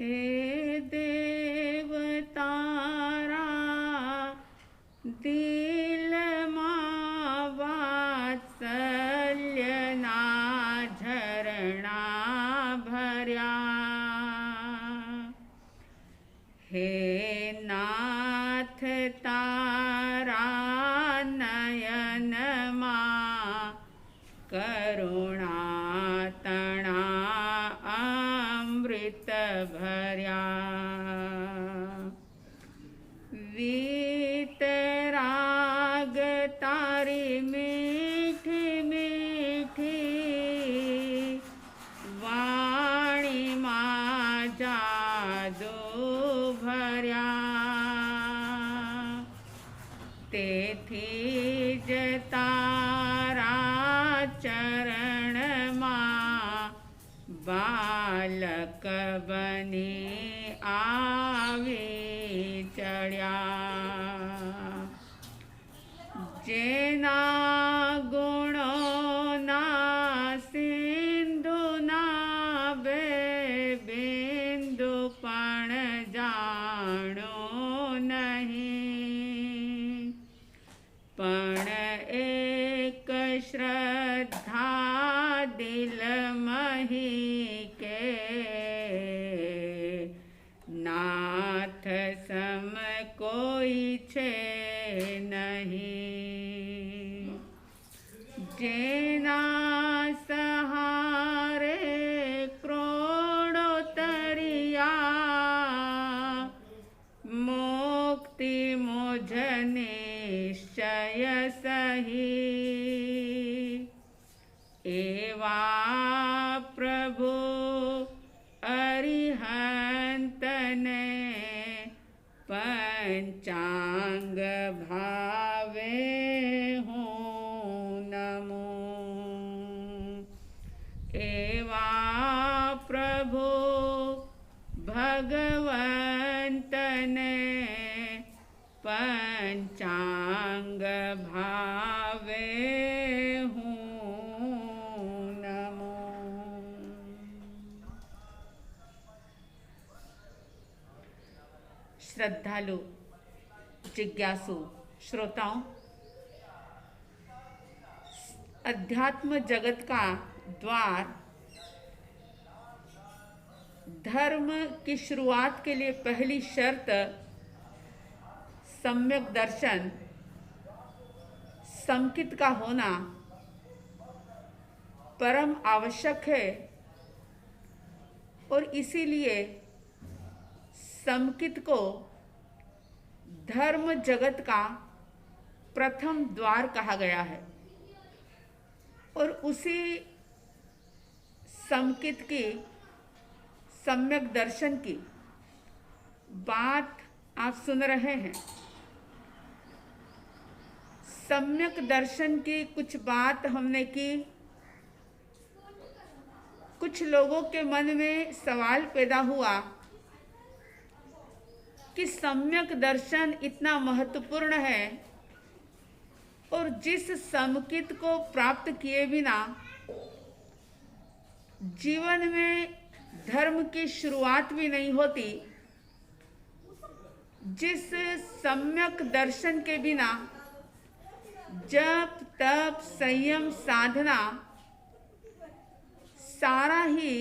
हे देवतारा दिलमा वात्सल्यना झरणा भर्या। हे नाथ तारा नयनमा करुणा तणा अमृत भर्या। वीतराग तारी मीठी मीठी वाणी मा जादू भर्या। तेथी ज तारा चरण मा बालक बनी आवी चढ़्या। जेना गुणो ना सिंधु ना बे बिंदु पण जाणो नहीं। पण एक श्रद्धा दिल मही के नाथ सम कोई छे नहीं। जेना सहारे क्रोड़ो तरिया मुक्ति मुझ निश्चय सही। एवा प्रभु अरिहंत ने पंचांग भावे हूँ नमो। एवा प्रभु भगवंत ने पंचांग भावे हूँ नमो। श्रद्धालु जिज्ञासु श्रोताओं, अध्यात्म जगत का द्वार धर्म की शुरुआत के लिए पहली शर्त सम्यक दर्शन संकित का होना परम आवश्यक है। और इसीलिए संकित को धर्म जगत का प्रथम द्वार कहा गया है। और उसी संकित की सम्यक दर्शन की बात आप सुन रहे हैं। सम्यक दर्शन की कुछ बात हमने की। कुछ लोगों के मन में सवाल पैदा हुआ कि सम्यक दर्शन इतना महत्वपूर्ण है और जिस संकित को प्राप्त किए बिना जीवन में धर्म की शुरुआत भी नहीं होती, जिस सम्यक दर्शन के बिना जप तप संयम साधना सारा ही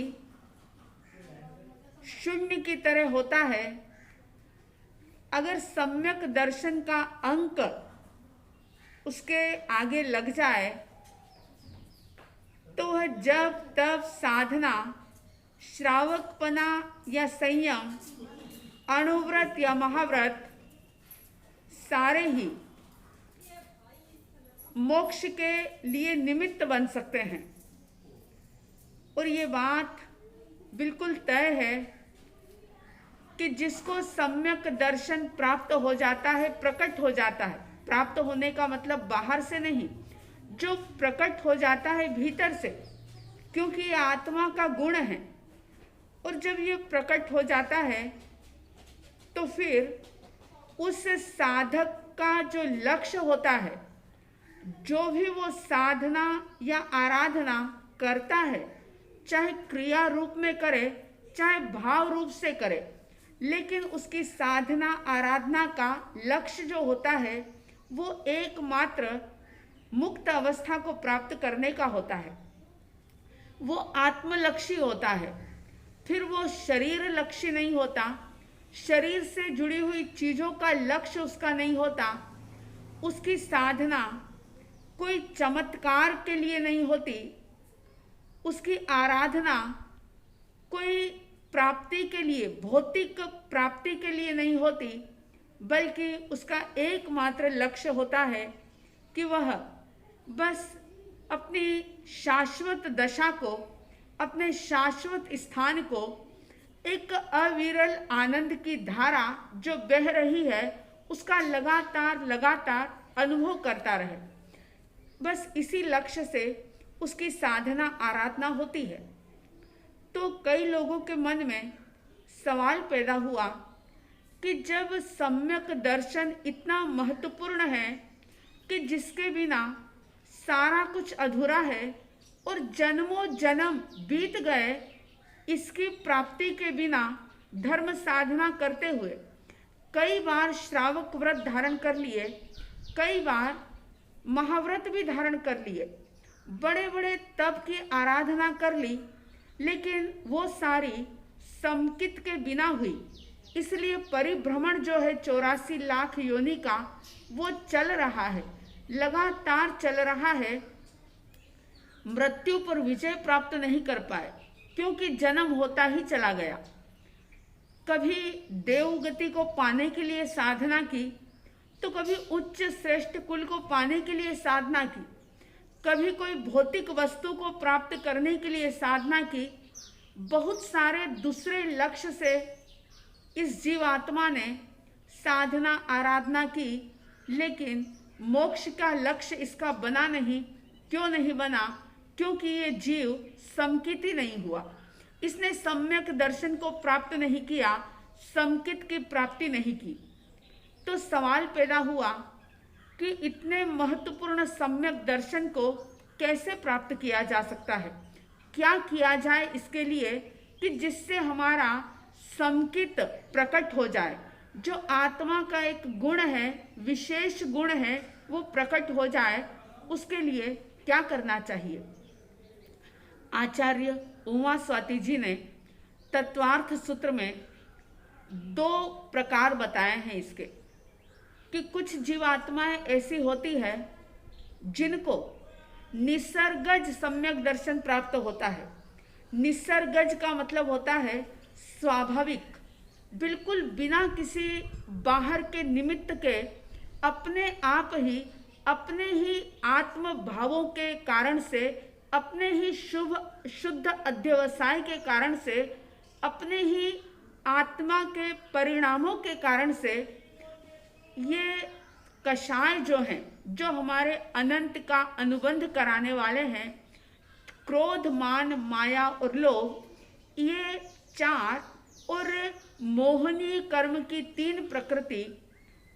शून्य की तरह होता है, अगर सम्यक दर्शन का अंक उसके आगे लग जाए तो वह जप तप साधना श्रावकपना या संयम अणुव्रत या महाव्रत सारे ही मोक्ष के लिए निमित्त बन सकते हैं। और ये बात बिल्कुल तय है कि जिसको सम्यक दर्शन प्राप्त हो जाता है, प्रकट हो जाता है, प्राप्त होने का मतलब बाहर से नहीं, जो प्रकट हो जाता है भीतर से, क्योंकि ये आत्मा का गुण है। और जब ये प्रकट हो जाता है तो फिर उस साधक का जो लक्ष्य होता है, जो भी वो साधना या आराधना करता है, चाहे क्रिया रूप में करे चाहे भाव रूप से करे, लेकिन उसकी साधना आराधना का लक्ष्य जो होता है वो एकमात्र मुक्त अवस्था को प्राप्त करने का होता है, वो आत्मलक्षी होता है। फिर वो शरीर लक्ष्य नहीं होता, शरीर से जुड़ी हुई चीज़ों का लक्ष्य उसका नहीं होता। उसकी साधना कोई चमत्कार के लिए नहीं होती, उसकी आराधना कोई प्राप्ति के लिए, भौतिक प्राप्ति के लिए नहीं होती, बल्कि उसका एकमात्र लक्ष्य होता है कि वह बस अपनी शाश्वत दशा को, अपने शाश्वत स्थान को एक अविरल आनंद की धारा जो बह रही है उसका लगातार लगातार अनुभव करता रहे। बस इसी लक्ष्य से उसकी साधना आराधना होती है। तो कई लोगों के मन में सवाल पैदा हुआ कि जब सम्यक दर्शन इतना महत्वपूर्ण है कि जिसके बिना सारा कुछ अधूरा है और जन्मों जन्म बीत गए, इसकी प्राप्ति के बिना धर्म साधना करते हुए कई बार श्रावक व्रत धारण कर लिए, कई बार महाव्रत भी धारण कर लिए, बड़े बड़े तप की आराधना कर ली, लेकिन वो सारी समकित के बिना हुई। इसलिए परिभ्रमण जो है 84 लाख योनि का वो चल रहा है, लगातार चल रहा है, मृत्यु पर विजय प्राप्त नहीं कर पाए क्योंकि जन्म होता ही चला गया। कभी देवगति को पाने के लिए साधना की, तो कभी उच्च श्रेष्ठ कुल को पाने के लिए साधना की, कभी कोई भौतिक वस्तु को प्राप्त करने के लिए साधना की। बहुत सारे दूसरे लक्ष्य से इस जीवात्मा ने साधना आराधना की, लेकिन मोक्ष का लक्ष्य इसका बना नहीं। क्यों नहीं बना? क्योंकि ये जीव समकित नहीं हुआ, इसने सम्यक दर्शन को प्राप्त नहीं किया, समकित की प्राप्ति नहीं की। तो सवाल पैदा हुआ कि इतने महत्वपूर्ण सम्यक दर्शन को कैसे प्राप्त किया जा सकता है, क्या किया जाए इसके लिए कि जिससे हमारा समकित प्रकट हो जाए, जो आत्मा का एक गुण है, विशेष गुण है, वो प्रकट हो जाए। उसके लिए क्या करना चाहिए? आचार्य उमा स्वाति जी ने तत्वार्थ सूत्र में 2 प्रकार बताए हैं इसके, कि कुछ जीवात्माएं ऐसी होती है जिनको निसर्गज सम्यक दर्शन प्राप्त होता है। निसर्गज का मतलब होता है स्वाभाविक, बिल्कुल बिना किसी बाहर के निमित्त के, अपने आप ही, अपने ही आत्म भावों के कारण से, अपने ही शुद्ध अध्यवसाय के कारण से, अपने ही आत्मा के परिणामों के कारण से ये कषाय जो हैं, जो हमारे अनंत का अनुबंध कराने वाले हैं, क्रोध, मान, माया और लोभ, ये 4 और मोहनीय कर्म की 3 प्रकृति,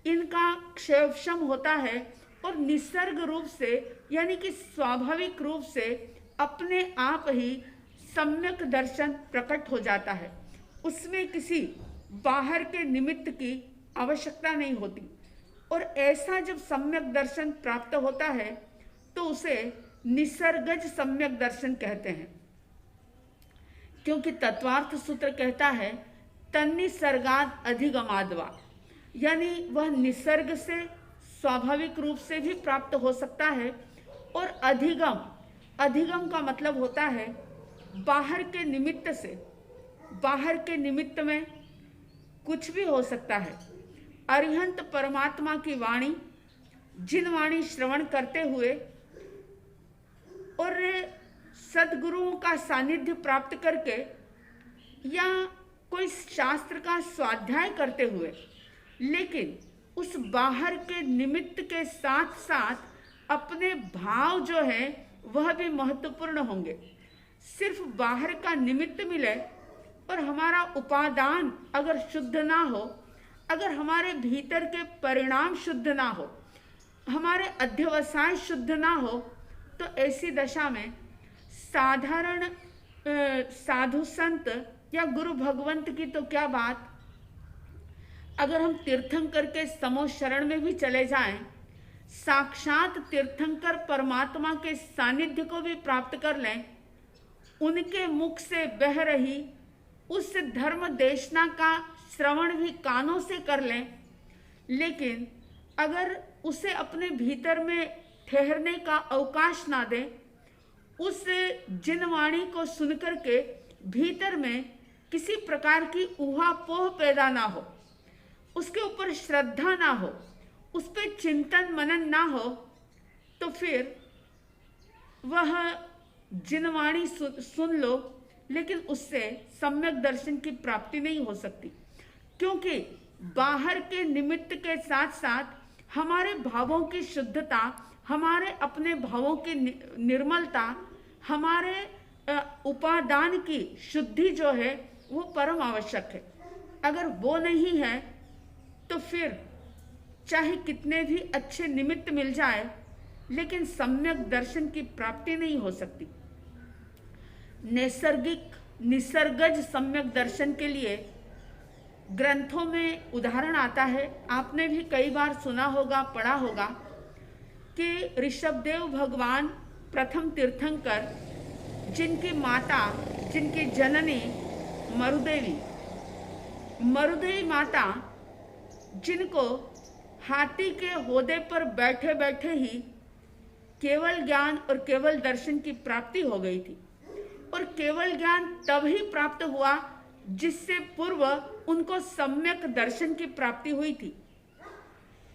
इनका क्षयक्षम होता है और निसर्ग रूप से यानी कि स्वाभाविक रूप से अपने आप ही सम्यक दर्शन प्रकट हो जाता है। उसमें किसी बाहर के निमित्त की आवश्यकता नहीं होती। और ऐसा जब सम्यक दर्शन प्राप्त होता है तो उसे निसर्गज सम्यक दर्शन कहते हैं, क्योंकि तत्वार्थ सूत्र कहता है तन्निसर्गाद अधिगमाद्वा, यानी वह निसर्ग से स्वाभाविक रूप से भी प्राप्त हो सकता है। और अधिगम, अधिगम का मतलब होता है बाहर के निमित्त से। बाहर के निमित्त में कुछ भी हो सकता है। अरिहंत परमात्मा की वाणी, जिन वाणी श्रवण करते हुए और सद्गुरुओं का सानिध्य प्राप्त करके या कोई शास्त्र का स्वाध्याय करते हुए, लेकिन उस बाहर के निमित्त के साथ साथ अपने भाव जो है वह भी महत्वपूर्ण होंगे। सिर्फ बाहर का निमित्त मिले और हमारा उपादान अगर शुद्ध ना हो, अगर हमारे भीतर के परिणाम शुद्ध ना हो, हमारे अध्यवसाय शुद्ध ना हो, तो ऐसी दशा में साधारण साधु संत या गुरु भगवंत की तो क्या बात, अगर हम तीर्थंकर के समो शरण में भी चले जाएं, साक्षात तीर्थंकर परमात्मा के सानिध्य को भी प्राप्त कर लें, उनके मुख से बह रही उस धर्म देशना का श्रवण भी कानों से कर लें, लेकिन अगर उसे अपने भीतर में ठहरने का अवकाश ना दें, उस जिनवाणी को सुनकर के भीतर में किसी प्रकार की ऊहापोह पैदा ना हो, उसके ऊपर श्रद्धा ना हो, उस पर चिंतन मनन ना हो, तो फिर वह जिनवाणी सुन लो, लेकिन उससे सम्यक दर्शन की प्राप्ति नहीं हो सकती। क्योंकि बाहर के निमित्त के साथ साथ हमारे भावों की शुद्धता, हमारे अपने भावों की निर्मलता, हमारे उपादान की शुद्धि जो है वो परम आवश्यक है। अगर वो नहीं है तो फिर चाहे कितने भी अच्छे निमित्त मिल जाए, लेकिन सम्यक दर्शन की प्राप्ति नहीं हो सकती। निसर्गज सम्यक दर्शन के लिए ग्रंथों में उदाहरण आता है, आपने भी कई बार सुना होगा, पढ़ा होगा कि ऋषभदेव भगवान प्रथम तीर्थंकर, जिनकी माता, जिनकी जननी मरुदेवी माता, जिनको हाथी के होदे पर बैठे बैठे ही केवल ज्ञान और केवल दर्शन की प्राप्ति हो गई थी। और केवल ज्ञान तब ही प्राप्त हुआ जिससे पूर्व उनको सम्यक दर्शन की प्राप्ति हुई थी।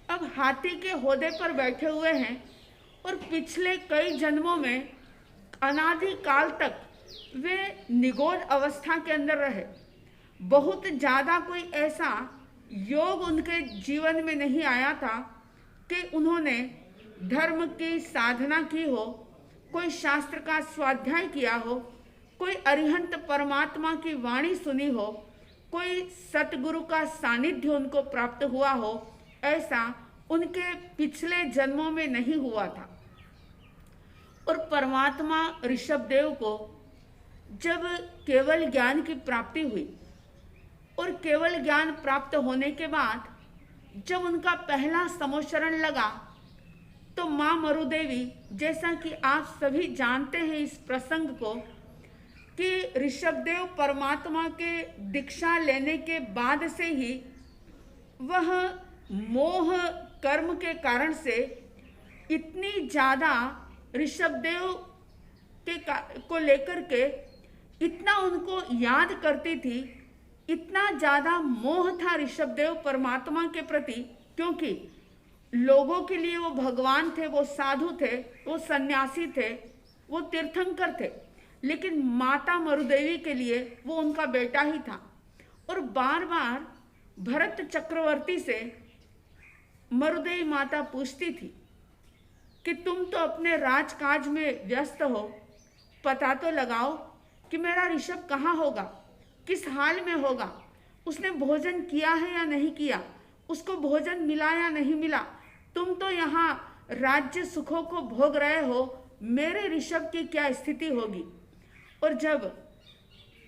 अब हाथी के होदे पर बैठे हुए हैं और पिछले कई जन्मों में अनादि काल तक वे निगोद अवस्था के अंदर रहे। बहुत ज़्यादा कोई ऐसा योग उनके जीवन में नहीं आया था कि उन्होंने धर्म की साधना की हो, कोई शास्त्र का स्वाध्याय किया हो, कोई अरिहंत परमात्मा की वाणी सुनी हो, कोई सतगुरु का सानिध्य उनको प्राप्त हुआ हो, ऐसा उनके पिछले जन्मों में नहीं हुआ था। और परमात्मा ऋषभदेव को जब केवल ज्ञान की प्राप्ति हुई और केवल ज्ञान प्राप्त होने के बाद जब उनका पहला समोशरण लगा, तो माँ मरुदेवी, जैसा कि आप सभी जानते हैं इस प्रसंग को, कि ऋषभदेव परमात्मा के दीक्षा लेने के बाद से ही वह मोह कर्म के कारण से इतनी ज़्यादा ऋषभदेव को लेकर के इतना उनको याद करती थी, इतना ज़्यादा मोह था ऋषभदेव परमात्मा के प्रति, क्योंकि लोगों के लिए वो भगवान थे, वो साधु थे, वो सन्यासी थे, वो तीर्थंकर थे, लेकिन माता मरुदेवी के लिए वो उनका बेटा ही था। और बार बार भरत चक्रवर्ती से मरुदेवी माता पूछती थी कि तुम तो अपने राजकाज में व्यस्त हो, पता तो लगाओ कि मेरा ऋषभ कहाँ होगा, किस हाल में होगा, उसने भोजन किया है या नहीं किया, उसको भोजन मिला या नहीं मिला, तुम तो यहाँ राज्य सुखों को भोग रहे हो, मेरे ऋषभ की क्या स्थिति होगी। और जब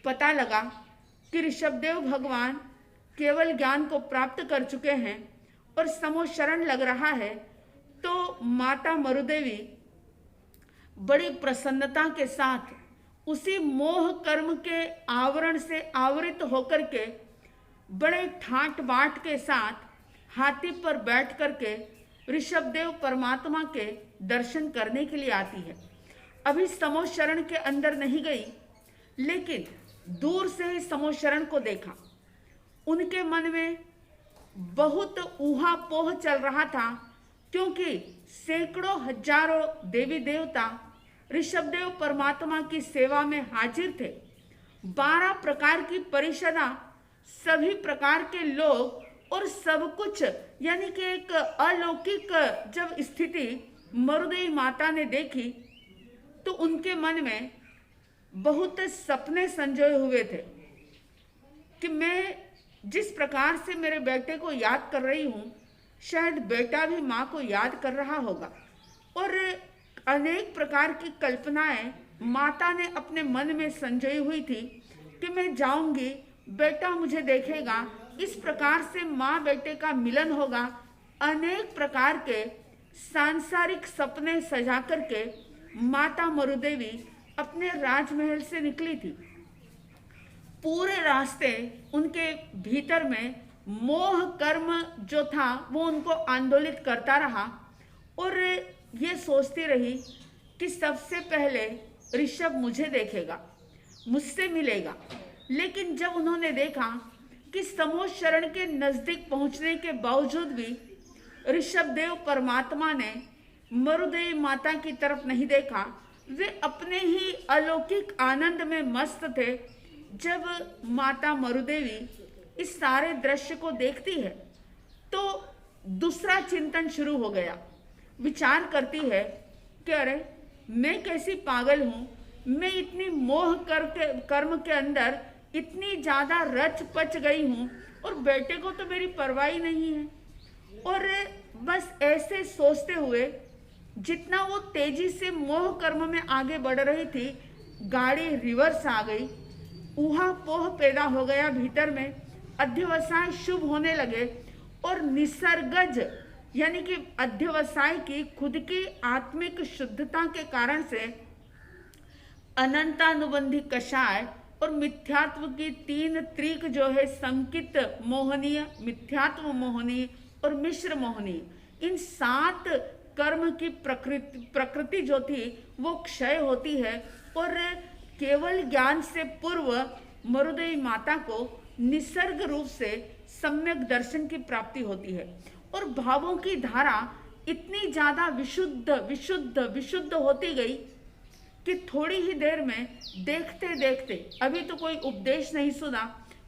पता लगा कि ऋषभदेव भगवान केवल ज्ञान को प्राप्त कर चुके हैं और समोशरण लग रहा है, तो माता मरुदेवी बड़ी प्रसन्नता के साथ उसी मोह कर्म के आवरण से आवृत होकर के बड़े ठाट बाट के साथ हाथी पर बैठ करके ऋषभदेव परमात्मा के दर्शन करने के लिए आती है। अभी समोशरण के अंदर नहीं गई, लेकिन दूर से ही समोशरण को देखा। उनके मन में बहुत ऊहापोह चल रहा था, क्योंकि सैकड़ों हजारों देवी देवता ऋषभदेव परमात्मा की सेवा में हाजिर थे। 12 प्रकार की परिषदा, सभी प्रकार के लोग और सब कुछ, यानी कि एक अलौकिक जब स्थिति मरुदेवी माता ने देखी, तो उनके मन में बहुत सपने संजोए हुए थे कि मैं जिस प्रकार से मेरे बेटे को याद कर रही हूँ, शायद बेटा भी माँ को याद कर रहा होगा। और अनेक प्रकार की कल्पनाएं माता ने अपने मन में संजोई हुई थी कि मैं जाऊंगी, बेटा मुझे देखेगा, इस प्रकार से माँ बेटे का मिलन होगा। अनेक प्रकार के सांसारिक सपने सजा करके माता मरुदेवी अपने राजमहल से निकली थी। पूरे रास्ते उनके भीतर में मोह कर्म जो था वो उनको आंदोलित करता रहा और ये सोचती रही कि सबसे पहले ऋषभ मुझे देखेगा, मुझसे मिलेगा। लेकिन जब उन्होंने देखा कि समोष शरण के नजदीक पहुंचने के बावजूद भी ऋषभ देव परमात्मा ने मरुदेवी माता की तरफ नहीं देखा, वे अपने ही अलौकिक आनंद में मस्त थे। जब माता मरुदेवी इस सारे दृश्य को देखती है तो दूसरा चिंतन शुरू हो गया। विचार करती है कि अरे मैं कैसी पागल हूँ, मैं इतनी मोह कर्म के अंदर इतनी ज़्यादा रच पच गई हूँ और बेटे को तो मेरी परवाह ही नहीं है। और बस ऐसे सोचते हुए जितना वो तेजी से मोह कर्म में आगे बढ़ रही थी, गाड़ी रिवर्स आ गई, ऊहापोह पैदा हो गया भीतर में, अध्यवसाय शुभ होने लगे और निसर्गज यानी कि अध्यवसाय की खुद की आत्मिक शुद्धता के कारण से अनंतानुबंधी कषाय और मिथ्यात्व की तीन त्रिक जो है संकित मोहनीय, मिथ्यात्व मोहनीय और मिश्र मोहनीय, इन 7 कर्म की प्रकृति जो थी वो क्षय होती है और केवल ज्ञान से पूर्व मरुदेवी माता को निसर्ग रूप से सम्यक दर्शन की प्राप्ति होती है और भावों की धारा इतनी ज्यादा विशुद्ध विशुद्ध विशुद्ध होती गई कि थोड़ी ही देर में देखते देखते, अभी तो कोई उपदेश नहीं सुना,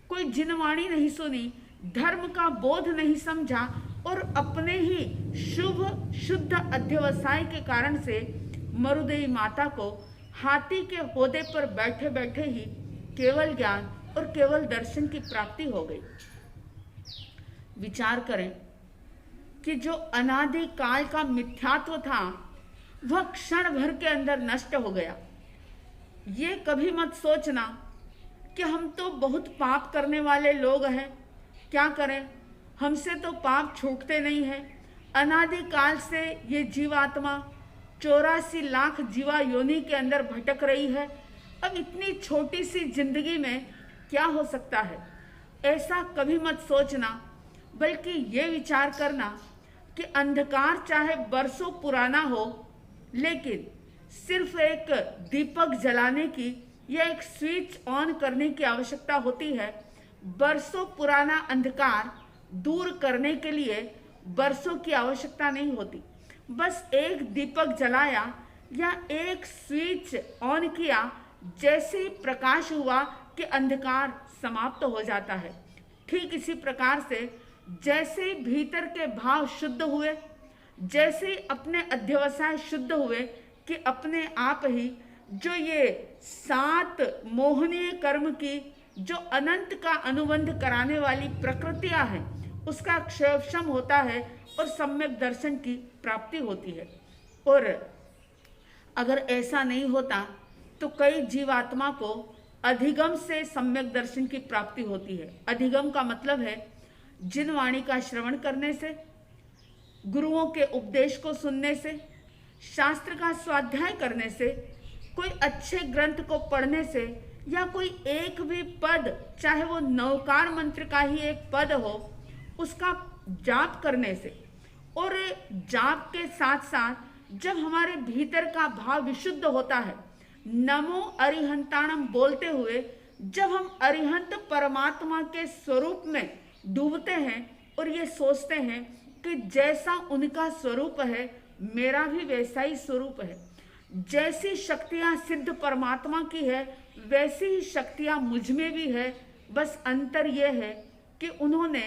कोई जिनवाणी नहीं सुनी, धर्म का बोध नहीं समझा और अपने ही शुभ शुद्ध अध्यवसाय के कारण से मरुदेवी माता को हाथी के होदे पर बैठे बैठे ही केवल ज्ञान और केवल दर्शन की प्राप्ति हो गई। विचार करें कि जो अनादि काल का मिथ्यात्व था वह क्षण भर के अंदर नष्ट हो गया। ये कभी मत सोचना कि हम तो बहुत पाप करने वाले लोग हैं, क्या करें, हमसे तो पाप छूटते नहीं है। अनादि काल से ये जीवात्मा 84 लाख जीवा योनि के अंदर भटक रही है, अब इतनी छोटी सी जिंदगी में क्या हो सकता है, ऐसा कभी मत सोचना, बल्कि ये विचार करना कि अंधकार चाहे बरसों पुराना हो, लेकिन सिर्फ एक दीपक जलाने की या एक स्विच ऑन करने की आवश्यकता होती है। बरसों पुराना अंधकार दूर करने के लिए बरसों की आवश्यकता नहीं होती, बस एक दीपक जलाया या एक स्विच ऑन किया, जैसे ही प्रकाश हुआ कि अंधकार समाप्त हो जाता है। ठीक इसी प्रकार से जैसे ही भीतर के भाव शुद्ध हुए, जैसे ही अपने अध्यवसाय शुद्ध हुए कि अपने आप ही जो ये 7 मोहनीय कर्म की जो अनंत का अनुबंध कराने वाली प्रकृतियां हैं उसका क्षयक्षम होता है और सम्यक दर्शन की प्राप्ति होती है। और अगर ऐसा नहीं होता तो कई जीवात्मा को अधिगम से सम्यक दर्शन की प्राप्ति होती है। अधिगम का मतलब है जिन वाणी का श्रवण करने से, गुरुओं के उपदेश को सुनने से, शास्त्र का स्वाध्याय करने से, कोई अच्छे ग्रंथ को पढ़ने से या कोई एक भी पद, चाहे वो नवकार मंत्र का ही एक पद हो, उसका जाप करने से, और जाप के साथ साथ जब हमारे भीतर का भाव विशुद्ध होता है, नमो अरिहंताणम बोलते हुए जब हम अरिहंत परमात्मा के स्वरूप में डूबते हैं और ये सोचते हैं कि जैसा उनका स्वरूप है मेरा भी वैसा ही स्वरूप है, जैसी शक्तियां सिद्ध परमात्मा की है वैसी ही शक्तियां मुझ में भी है, बस अंतर यह है कि उन्होंने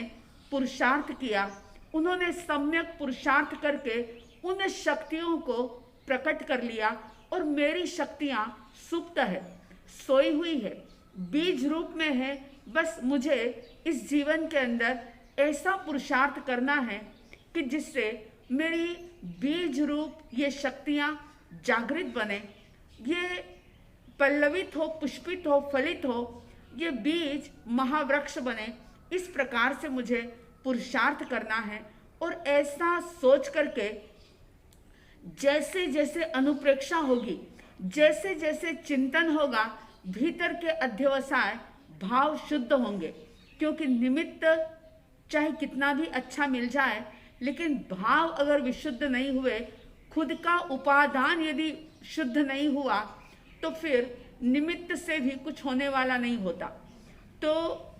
पुरुषार्थ किया, उन्होंने सम्यक पुरुषार्थ करके उन शक्तियों को प्रकट कर लिया और मेरी शक्तियां सुप्त है, सोई हुई है, बीज रूप में है। बस मुझे इस जीवन के अंदर ऐसा पुरुषार्थ करना है कि जिससे मेरी बीज रूप ये शक्तियां जागृत बने, ये पल्लवित हो, पुष्पित हो, फलित हो, ये बीज महावृक्ष बने, इस प्रकार से मुझे पुरुषार्थ करना है। और ऐसा सोच करके जैसे जैसे अनुप्रेक्षा होगी, जैसे जैसे चिंतन होगा, भीतर के अध्यवसाय भाव शुद्ध होंगे। क्योंकि निमित्त चाहे कितना भी अच्छा मिल जाए, लेकिन भाव अगर विशुद्ध नहीं हुए, खुद का उपादान यदि शुद्ध नहीं हुआ, तो फिर निमित्त से भी कुछ होने वाला नहीं होता। तो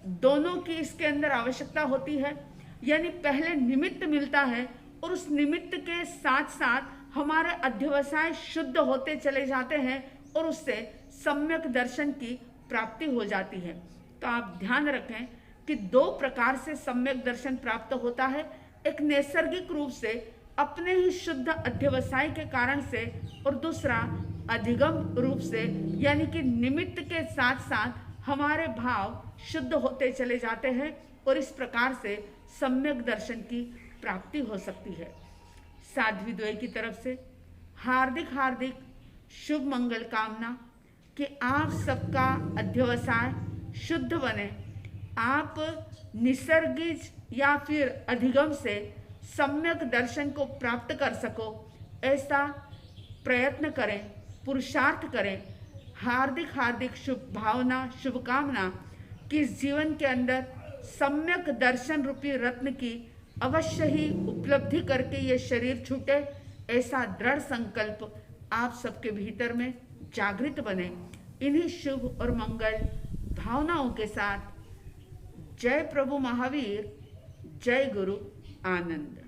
दोनों की इसके अंदर आवश्यकता होती है। यानी पहले निमित्त मिलता है और उस निमित्त के साथ साथ हमारे अध्यवसाय शुद्ध होते चले जाते हैं और उससे सम्यक दर्शन की प्राप्ति हो जाती है। तो आप ध्यान रखें कि दो प्रकार से सम्यक दर्शन प्राप्त होता है। एक नैसर्गिक रूप से अपने ही शुद्ध अध्यवसाय के कारण से, और दूसरा अधिगम रूप से, यानी कि निमित्त के साथ साथ हमारे भाव शुद्ध होते चले जाते हैं और इस प्रकार से सम्यक दर्शन की प्राप्ति हो सकती है। साध्वी द्वय की तरफ से हार्दिक हार्दिक शुभ मंगल कामना कि आप सबका अध्यवसाय शुद्ध बने, आप निसर्गिज या फिर अधिगम से सम्यक दर्शन को प्राप्त कर सको, ऐसा प्रयत्न करें, पुरुषार्थ करें। हार्दिक हार्दिक शुभ भावना, शुभकामना कि इस जीवन के अंदर सम्यक दर्शन रूपी रत्न की अवश्य ही उपलब्धि करके ये शरीर छूटे, ऐसा दृढ़ संकल्प आप सबके भीतर में जागृत बने। इन्हीं शुभ और मंगल भावनाओं के साथ जय प्रभु महावीर, जय गुरु आनंद।